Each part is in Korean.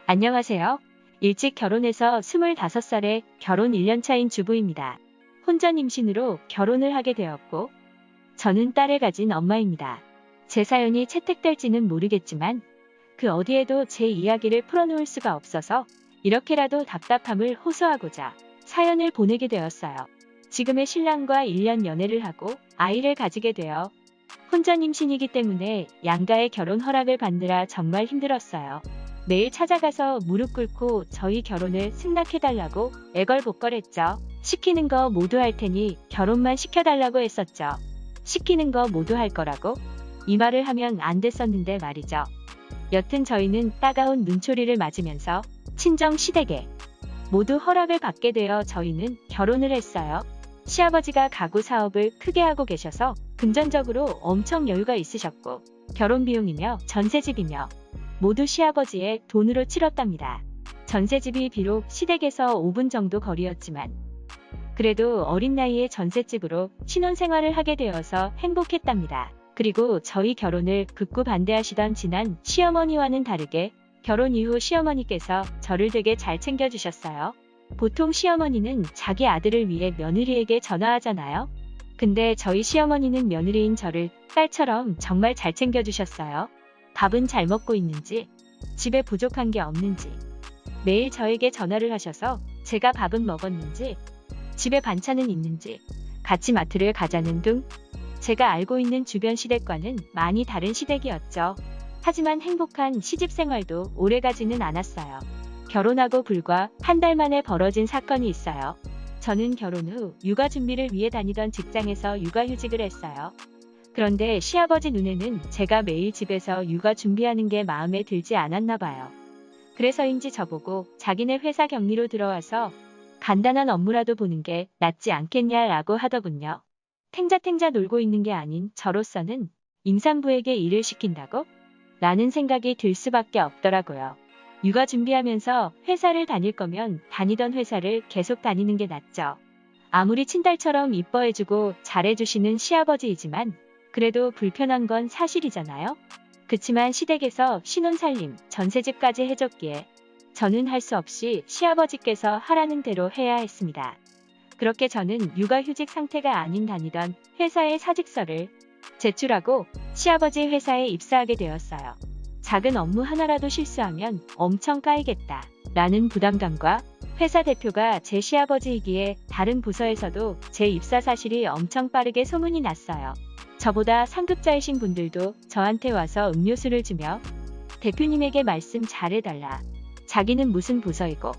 안녕하세요. 일찍 결혼해서 25살에 결혼 1년 차인 주부입니다. 혼전 임신으로 결혼을 하게 되었고, 저는 딸을 가진 엄마입니다. 제 사연이 채택될지는 모르겠지만, 그 어디에도 제 이야기를 풀어놓을 수가 없어서 이렇게라도 답답함을 호소하고자 사연을 보내게 되었어요. 지금의 신랑과 1년 연애를 하고 아이를 가지게 되어 혼전 임신이기 때문에 양가의 결혼 허락을 받느라 정말 힘들었어요. 매일 찾아가서 무릎 꿇고 저희 결혼을 승낙해달라고 애걸복걸했죠. 시키는 거 모두 할 테니 결혼만 시켜달라고 했었죠. 시키는 거 모두 할 거라고? 이 말을 하면 안 됐었는데 말이죠. 여튼 저희는 따가운 눈초리를 맞으면서 친정 시댁에 모두 허락을 받게 되어 저희는 결혼을 했어요. 시아버지가 가구 사업을 크게 하고 계셔서 금전적으로 엄청 여유가 있으셨고, 결혼 비용이며 전세집이며 모두 시아버지의 돈으로 치렀답니다. 전세집이 비록 시댁에서 5분 정도 거리였지만 그래도 어린 나이에 전셋집으로 신혼생활을 하게 되어서 행복했답니다. 그리고 저희 결혼을 극구 반대하시던 친한 시어머니와는 다르게 결혼 이후 시어머니께서 저를 되게 잘 챙겨주셨어요. 보통 시어머니는 자기 아들을 위해 며느리에게 전화하잖아요. 근데 저희 시어머니는 며느리인 저를 딸처럼 정말 잘 챙겨주셨어요. 밥은 잘 먹고 있는지, 집에 부족한 게 없는지, 매일 저에게 전화를 하셔서 제가 밥은 먹었는지, 집에 반찬은 있는지, 같이 마트를 가자는 등 제가 알고 있는 주변 시댁과는 많이 다른 시댁이었죠. 하지만 행복한 시집 생활도 오래가지는 않았어요. 결혼하고 불과 한 달 만에 벌어진 사건이 있어요. 저는 결혼 후 육아 준비를 위해 다니던 직장에서 육아휴직을 했어요. 그런데 시아버지 눈에는 제가 매일 집에서 육아 준비하는 게 마음에 들지 않았나 봐요. 그래서인지 저보고 자기네 회사 격리로 들어와서 간단한 업무라도 보는 게 낫지 않겠냐라고 하더군요. 탱자탱자 놀고 있는 게 아닌 저로서는 임산부에게 일을 시킨다고? 라는 생각이 들 수밖에 없더라고요. 육아 준비하면서 회사를 다닐 거면 다니던 회사를 계속 다니는 게 낫죠. 아무리 친딸처럼 이뻐해주고 잘해주시는 시아버지이지만 그래도 불편한 건 사실이잖아요. 그치만 시댁에서 신혼살림, 전세집까지 해줬기에 저는 할 수 없이 시아버지께서 하라는 대로 해야 했습니다. 그렇게 저는 육아휴직 상태가 아닌 다니던 회사의 사직서를 제출하고 시아버지 회사에 입사하게 되었어요. 작은 업무 하나라도 실수하면 엄청 까이겠다 라는 부담감과 회사 대표가 제 시아버지이기에 다른 부서에서도 제 입사 사실이 엄청 빠르게 소문이 났어요. 저보다 상급자이신 분들도 저한테 와서 음료수를 주며 대표님에게 말씀 잘해달라. 자기는 무슨 부서이고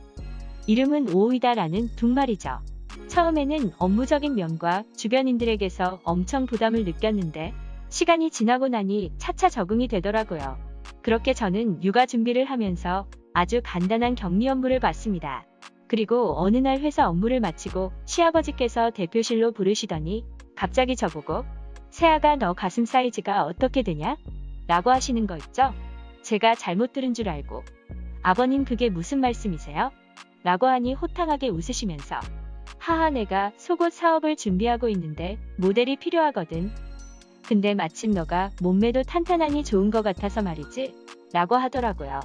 이름은 오이다라는 둥말이죠. 처음에는 업무적인 면과 주변인들에게서 엄청 부담을 느꼈는데 시간이 지나고 나니 차차 적응이 되더라고요. 그렇게 저는 육아 준비를 하면서 아주 간단한 격리 업무를 받습니다. 그리고 어느 날 회사 업무를 마치고 시아버지께서 대표실로 부르시더니 갑자기 저보고 세아가 너 가슴 사이즈가 어떻게 되냐? 라고 하시는 거 있죠? 제가 잘못 들은 줄 알고 아버님 그게 무슨 말씀이세요? 라고 하니 호탕하게 웃으시면서 하하 내가 속옷 사업을 준비하고 있는데 모델이 필요하거든. 근데 마침 너가 몸매도 탄탄하니 좋은 것 같아서 말이지? 라고 하더라고요.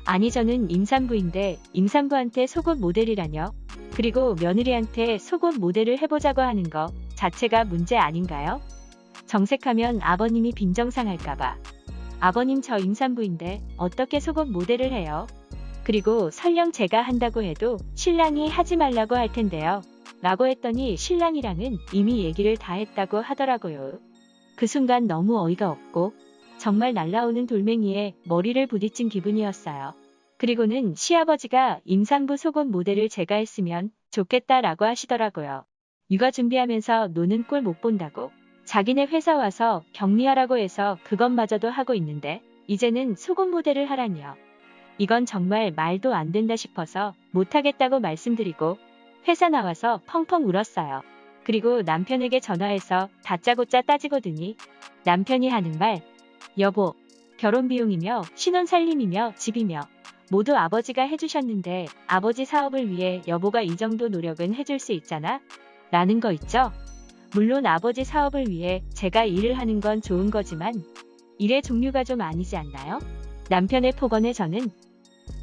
아니 저는 임산부인데 임산부한테 속옷 모델이라뇨? 그리고 며느리한테 속옷 모델을 해보자고 하는 거 자체가 문제 아닌가요? 정색하면 아버님이 빈정상할까봐. 아버님 저 임산부인데 어떻게 속옷 모델을 해요? 그리고 설령 제가 한다고 해도 신랑이 하지 말라고 할 텐데요. 라고 했더니 신랑이랑은 이미 얘기를 다 했다고 하더라고요. 그 순간 너무 어이가 없고 정말 날라오는 돌멩이에 머리를 부딪힌 기분이었어요. 그리고는 시아버지가 임산부 속옷 모델을 제가 했으면 좋겠다라고 하시더라고요. 육아 준비하면서 노는 꼴 못 본다고. 자기네 회사 와서 격리하라고 해서 그것마저도 하고 있는데 이제는 속옷 모델을 하라니요. 이건 정말 말도 안 된다 싶어서 못하겠다고 말씀드리고 회사 나와서 펑펑 울었어요. 그리고 남편에게 전화해서 다짜고짜 따지고 드니 남편이 하는 말, 여보, 결혼 비용이며 신혼살림이며 집이며 모두 아버지가 해주셨는데 아버지 사업을 위해 여보가 이 정도 노력은 해줄 수 있잖아? 라는 거 있죠? 물론 아버지 사업을 위해 제가 일을 하는 건 좋은 거지만 일의 종류가 좀 아니지 않나요? 남편의 폭언에 저는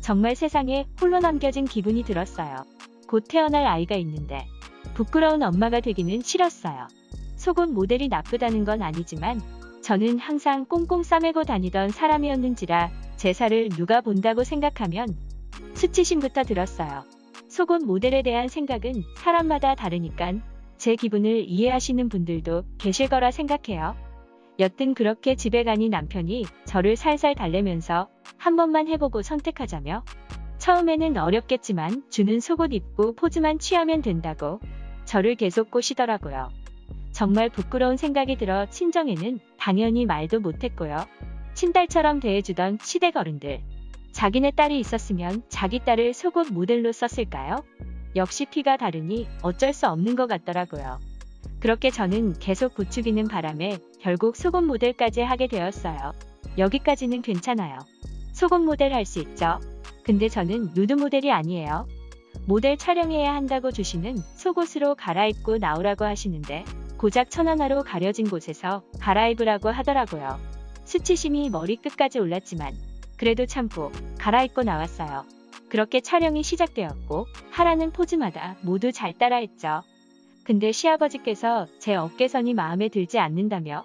정말 세상에 홀로 남겨진 기분이 들었어요. 곧 태어날 아이가 있는데 부끄러운 엄마가 되기는 싫었어요. 속옷 모델이 나쁘다는 건 아니지만 저는 항상 꽁꽁 싸매고 다니던 사람이었는지라 제 살을 누가 본다고 생각하면 수치심부터 들었어요. 속옷 모델에 대한 생각은 사람마다 다르니깐 제 기분을 이해하시는 분들도 계실 거라 생각해요. 여튼 그렇게 집에 가니 남편이 저를 살살 달래면서 한 번만 해보고 선택하자며 처음에는 어렵겠지만 주는 속옷 입고 포즈만 취하면 된다고 저를 계속 꼬시더라고요. 정말 부끄러운 생각이 들어 친정에는 당연히 말도 못했고요. 친딸처럼 대해주던 시댁 어른들. 자기네 딸이 있었으면 자기 딸을 속옷 모델로 썼을까요? 역시 피가 다르니 어쩔 수 없는 것 같더라고요. 그렇게 저는 계속 부추기는 바람에 결국 속옷 모델까지 하게 되었어요. 여기까지는 괜찮아요. 속옷 모델 할 수 있죠. 근데 저는 누드 모델이 아니에요. 모델 촬영해야 한다고 주시는 속옷으로 갈아입고 나오라고 하시는데 고작 천하나로 가려진 곳에서 갈아입으라고 하더라고요. 수치심이 머리끝까지 올랐지만 그래도 참고 갈아입고 나왔어요. 그렇게 촬영이 시작되었고 하라는 포즈마다 모두 잘 따라했죠. 근데 시아버지께서 제 어깨선이 마음에 들지 않는다며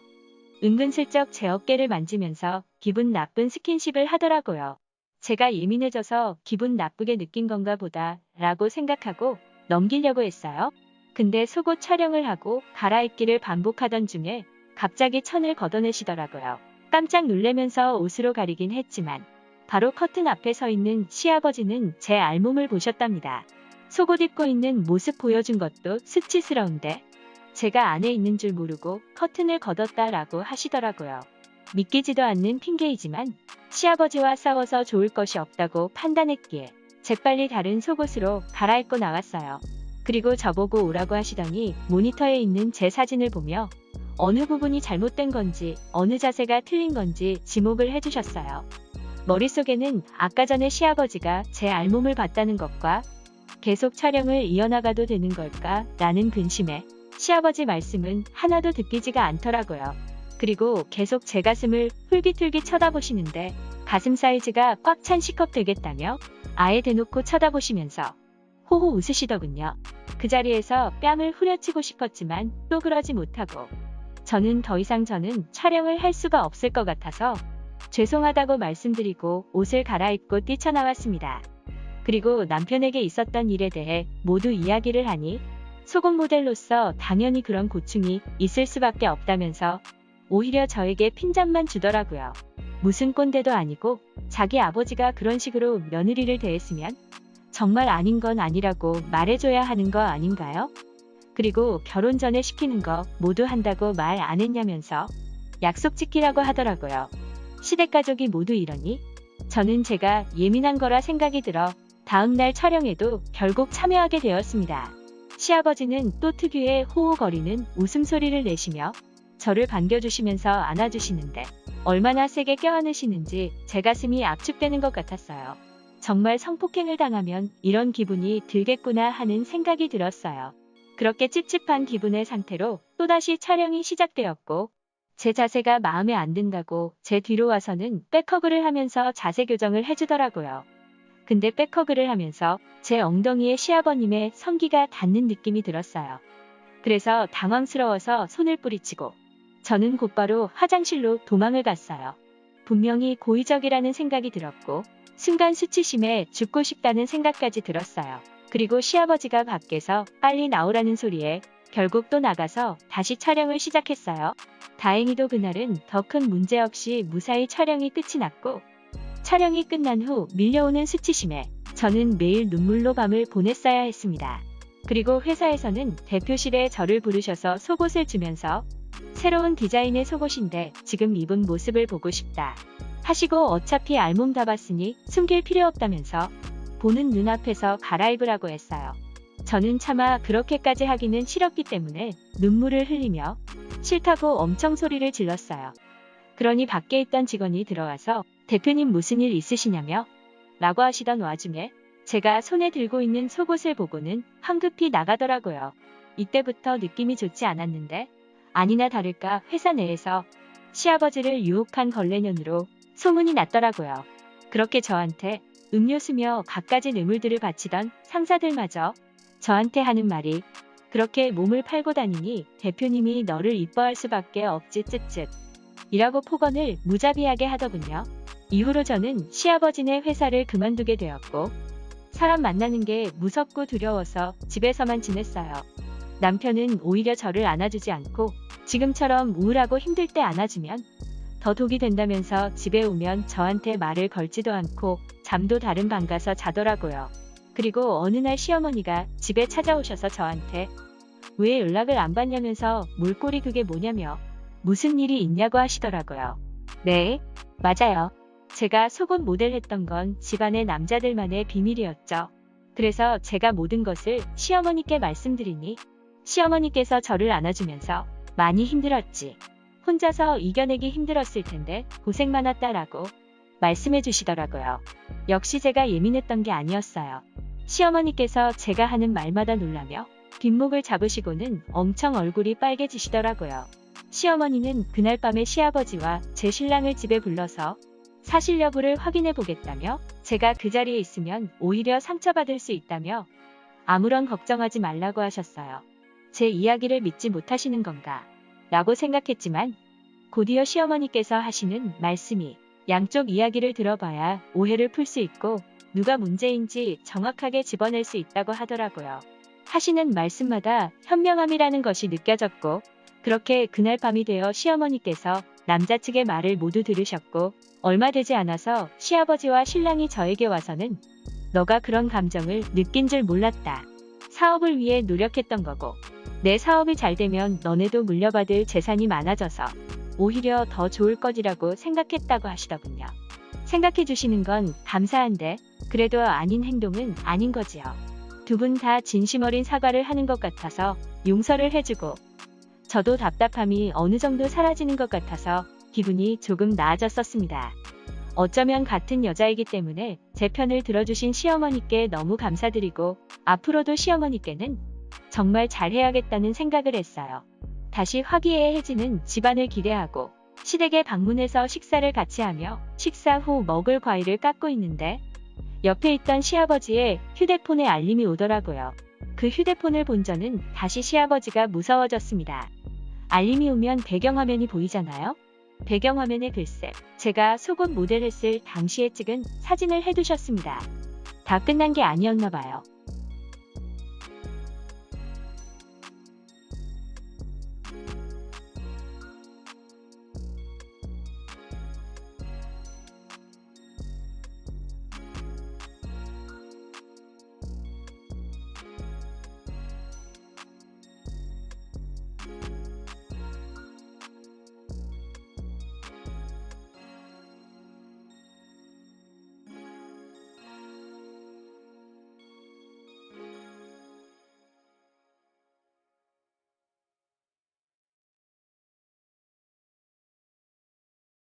은근슬쩍 제 어깨를 만지면서 기분 나쁜 스킨십을 하더라고요. 제가 예민해져서 기분 나쁘게 느낀 건가 보다 라고 생각하고 넘기려고 했어요. 근데 속옷 촬영을 하고 갈아입기를 반복하던 중에 갑자기 천을 걷어내시더라고요. 깜짝 놀라면서 옷으로 가리긴 했지만 바로 커튼 앞에 서 있는 시아버지는 제 알몸을 보셨답니다. 속옷 입고 있는 모습 보여준 것도 수치스러운데 제가 안에 있는 줄 모르고 커튼을 걷었다라고 하시더라고요. 믿기지도 않는 핑계이지만 시아버지와 싸워서 좋을 것이 없다고 판단했기에 재빨리 다른 속옷으로 갈아입고 나왔어요. 그리고 저보고 오라고 하시더니 모니터에 있는 제 사진을 보며 어느 부분이 잘못된 건지 어느 자세가 틀린 건지 지목을 해주셨어요. 머릿속에는 아까 전에 시아버지가 제 알몸을 봤다는 것과 계속 촬영을 이어나가도 되는 걸까 라는 근심에 시아버지 말씀은 하나도 듣기지가 않더라고요. 그리고 계속 제 가슴을 훌깃훌깃 쳐다보시는데 가슴 사이즈가 꽉 찬 C컵 되겠다며 아예 대놓고 쳐다보시면서 호호 웃으시더군요. 그 자리에서 뺨을 후려치고 싶었지만 또 그러지 못하고 저는 더 이상 촬영을 할 수가 없을 것 같아서 죄송하다고 말씀드리고 옷을 갈아입고 뛰쳐나왔습니다. 그리고 남편에게 있었던 일에 대해 모두 이야기를 하니 속옷 모델로서 당연히 그런 고충이 있을 수밖에 없다면서 오히려 저에게 핀잔만 주더라고요. 무슨 꼰대도 아니고 자기 아버지가 그런 식으로 며느리를 대했으면 정말 아닌 건 아니라고 말해줘야 하는 거 아닌가요? 그리고 결혼 전에 시키는 거 모두 한다고 말 안 했냐면서 약속 지키라고 하더라고요. 시댁 가족이 모두 이러니 저는 제가 예민한 거라 생각이 들어 다음날 촬영에도 결국 참여하게 되었습니다. 시아버지는 또 특유의 호호거리는 웃음소리를 내시며 저를 반겨주시면서 안아주시는데 얼마나 세게 껴안으시는지 제 가슴이 압축되는 것 같았어요. 정말 성폭행을 당하면 이런 기분이 들겠구나 하는 생각이 들었어요. 그렇게 찝찝한 기분의 상태로 또다시 촬영이 시작되었고 제 자세가 마음에 안 든다고 제 뒤로 와서는 백허그를 하면서 자세 교정을 해주더라고요. 근데 백허그를 하면서 제 엉덩이에 시아버님의 성기가 닿는 느낌이 들었어요. 그래서 당황스러워서 손을 뿌리치고 저는 곧바로 화장실로 도망을 갔어요. 분명히 고의적이라는 생각이 들었고 순간 수치심에 죽고 싶다는 생각까지 들었어요. 그리고 시아버지가 밖에서 빨리 나오라는 소리에 결국 또 나가서 다시 촬영을 시작했어요. 다행히도 그날은 더 큰 문제 없이 무사히 촬영이 끝이 났고 촬영이 끝난 후 밀려오는 수치심에 저는 매일 눈물로 밤을 보냈어야 했습니다. 그리고 회사에서는 대표실에 저를 부르셔서 속옷을 주면서 새로운 디자인의 속옷인데 지금 입은 모습을 보고 싶다 하시고 어차피 알몸 다 봤으니 숨길 필요 없다면서 보는 눈앞에서 갈아입으라고 했어요. 저는 차마 그렇게까지 하기는 싫었기 때문에 눈물을 흘리며 싫다고 엄청 소리를 질렀어요. 그러니 밖에 있던 직원이 들어와서 대표님 무슨 일 있으시냐며 라고 하시던 와중에 제가 손에 들고 있는 속옷을 보고는 황급히 나가더라고요. 이때부터 느낌이 좋지 않았는데 아니나 다를까 회사 내에서 시아버지를 유혹한 걸레년으로 소문이 났더라고요. 그렇게 저한테 음료수며 갖가지 뇌물들을 바치던 상사들마저 저한테 하는 말이 그렇게 몸을 팔고 다니니 대표님이 너를 이뻐할 수밖에 없지 쯧쯧 이라고 폭언을 무자비하게 하더군요. 이후로 저는 시아버지네 회사를 그만두게 되었고 사람 만나는 게 무섭고 두려워서 집에서만 지냈어요. 남편은 오히려 저를 안아주지 않고 지금처럼 우울하고 힘들 때 안아주면 더 독이 된다면서 집에 오면 저한테 말을 걸지도 않고 잠도 다른 방 가서 자더라고요. 그리고 어느 날 시어머니가 집에 찾아오셔서 저한테 왜 연락을 안 받냐면서 물꼬리 그게 뭐냐며 무슨 일이 있냐고 하시더라고요. 네, 맞아요. 제가 속옷 모델 했던 건 집안의 남자들만의 비밀이었죠. 그래서 제가 모든 것을 시어머니께 말씀드리니 시어머니께서 저를 안아주면서 많이 힘들었지. 혼자서 이겨내기 힘들었을 텐데 고생 많았다라고 말씀해 주시더라고요. 역시 제가 예민했던 게 아니었어요. 시어머니께서 제가 하는 말마다 놀라며 뒷목을 잡으시고는 엄청 얼굴이 빨개지시더라고요. 시어머니는 그날 밤에 시아버지와 제 신랑을 집에 불러서 사실 여부를 확인해 보겠다며 제가 그 자리에 있으면 오히려 상처받을 수 있다며 아무런 걱정하지 말라고 하셨어요. 제 이야기를 믿지 못하시는 건가? 라고 생각했지만 곧이어 시어머니께서 하시는 말씀이 양쪽 이야기를 들어봐야 오해를 풀 수 있고 누가 문제인지 정확하게 집어낼 수 있다고 하더라고요. 하시는 말씀마다 현명함이라는 것이 느껴졌고 그렇게 그날 밤이 되어 시어머니께서 남자 측의 말을 모두 들으셨고 얼마 되지 않아서 시아버지와 신랑이 저에게 와서는 너가 그런 감정을 느낀 줄 몰랐다. 사업을 위해 노력했던 거고 내 사업이 잘 되면 너네도 물려받을 재산이 많아져서 오히려 더 좋을 것이라고 생각했다고 하시더군요. 생각해 주시는 건 감사한데 그래도 아닌 행동은 아닌 거지요. 두 분 다 진심 어린 사과를 하는 것 같아서 용서를 해주고 저도 답답함이 어느 정도 사라지는 것 같아서 기분이 조금 나아졌었습니다. 어쩌면 같은 여자이기 때문에 제 편을 들어주신 시어머니께 너무 감사드리고 앞으로도 시어머니께는 정말 잘해야겠다는 생각을 했어요. 다시 화기애애해지는 집안을 기대하고 시댁에 방문해서 식사를 같이 하며 식사 후 먹을 과일을 깎고 있는데 옆에 있던 시아버지의 휴대폰에 알림이 오더라고요. 그 휴대폰을 본 저는 다시 시아버지가 무서워졌습니다. 알림이 오면 배경화면이 보이잖아요. 배경화면에 글쎄 제가 속옷 모델 했을 당시에 찍은 사진을 해두셨습니다. 다 끝난 게 아니었나 봐요.